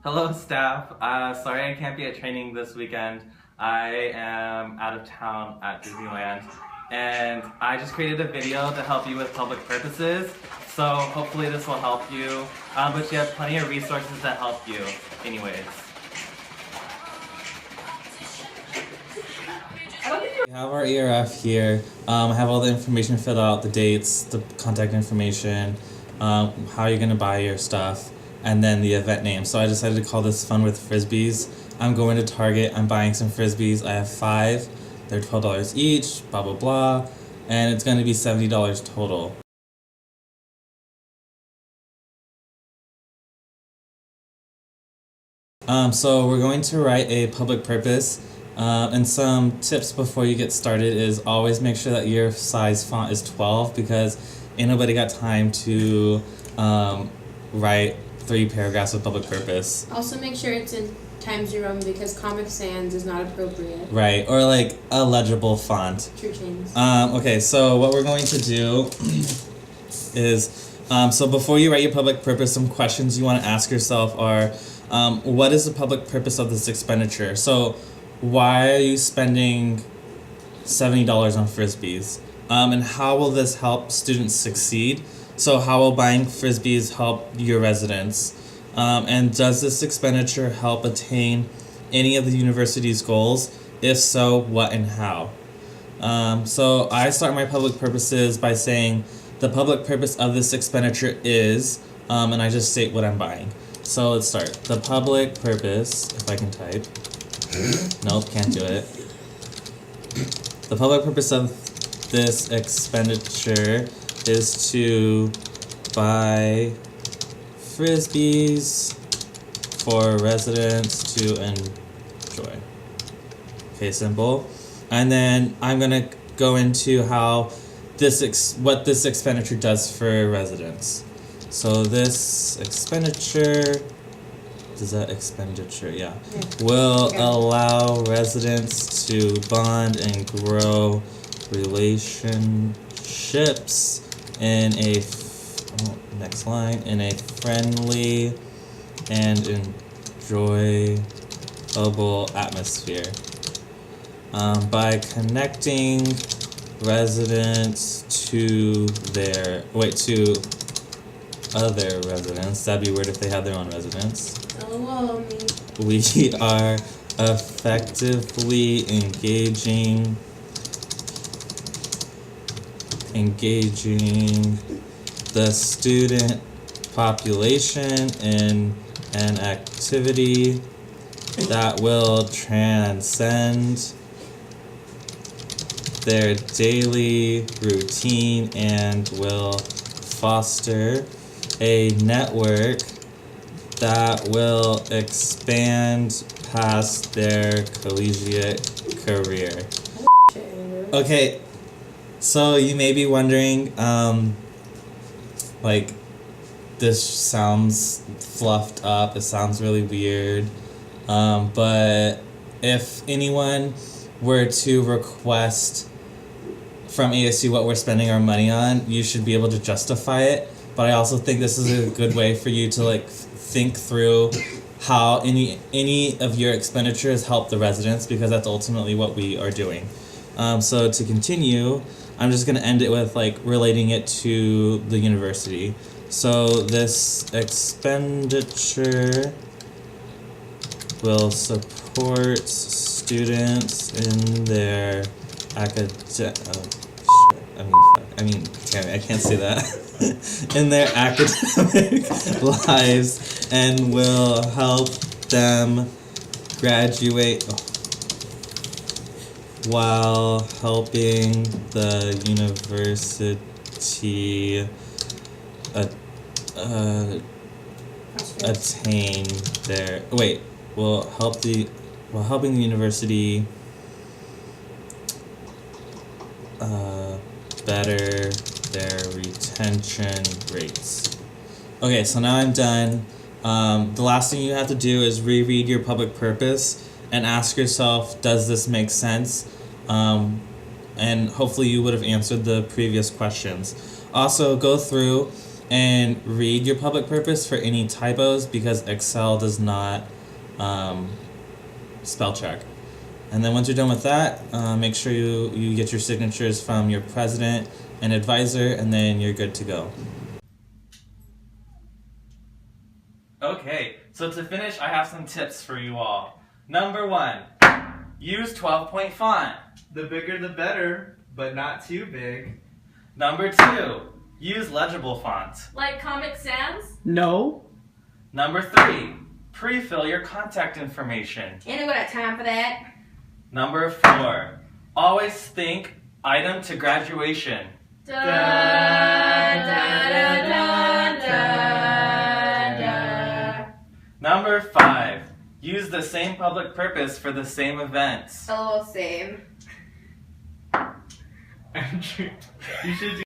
Hello staff, sorry I can't be at training this weekend. I am out of town at Disneyland and I just created a video to help you with public purposes, so hopefully this will help you, but you have plenty of resources to help you anyways. We have our ERF here. I have all the information filled out, the dates, the contact information, how you're gonna buy your stuff, and then the event name. So I decided to call this Fun with Frisbees. I'm going to Target, I'm buying some Frisbees. I have 5, they're $12 each, blah blah blah, and it's gonna be $70 total. So we're going to write a public purpose, and some tips before you get started is always make sure that your size font is 12 because ain't nobody got time to write 3 paragraphs of public purpose. Also make sure it's in Times New Roman because Comic Sans is not appropriate. Right, or like a legible font. True change. Okay, so what we're going to do is, so before you write your public purpose, some questions you want to ask yourself are, what is the public purpose of this expenditure? So why are you spending $70 on Frisbees? And how will this help students succeed? So how will buying Frisbees help your residents? And does this expenditure help attain any of the university's goals? If so, what and how? So I start my public purposes by saying the public purpose of this expenditure is, and I just state what I'm buying. So let's start. The public purpose, if I can type. Nope, can't do it. The public purpose of this expenditure is to buy Frisbees for residents to enjoy. Okay, simple. And then I'm gonna go into how what this expenditure does for residents. So this expenditure, yeah, will allow residents to bond and grow relationships in a in a friendly and enjoyable atmosphere. By connecting residents to other residents, that'd be weird if they had their own residents. LOL, me. We are effectively engaging the student population in an activity that will transcend their daily routine and will foster a network that will expand past their collegiate career. Okay, so you may be wondering, like, this sounds fluffed up, it sounds really weird, but if anyone were to request from ASU what we're spending our money on, you should be able to justify it. But I also think this is a good way for you to like think through how any of your expenditures help the residents, because that's ultimately what we are doing. So to continue, I'm just going to end it with like relating it to the university. So this expenditure will support students in their I can't say that. in their academic lives and will help them graduate while helping the university attain their while helping the university better their retention rates. Okay, so now I'm done. The last thing you have to do is reread your public purpose and ask yourself, does this make sense? And hopefully you would have answered the previous questions. Also, go through and read your public purpose for any typos because Excel does not spell check. And then once you're done with that, make sure you get your signatures from your president and advisor, and then you're good to go. Okay, so to finish, I have some tips for you all. Number 1, use 12-point font. The bigger the better, but not too big. Number 2, use legible font. Like Comic Sans? No. Number 3, pre-fill your contact information. Ain't nobody got time for that. Number 4, always think item to graduation. Da, da, da, da, da, da. Number 5, use the same public purpose for the same events. Oh, same. Andrew, you should do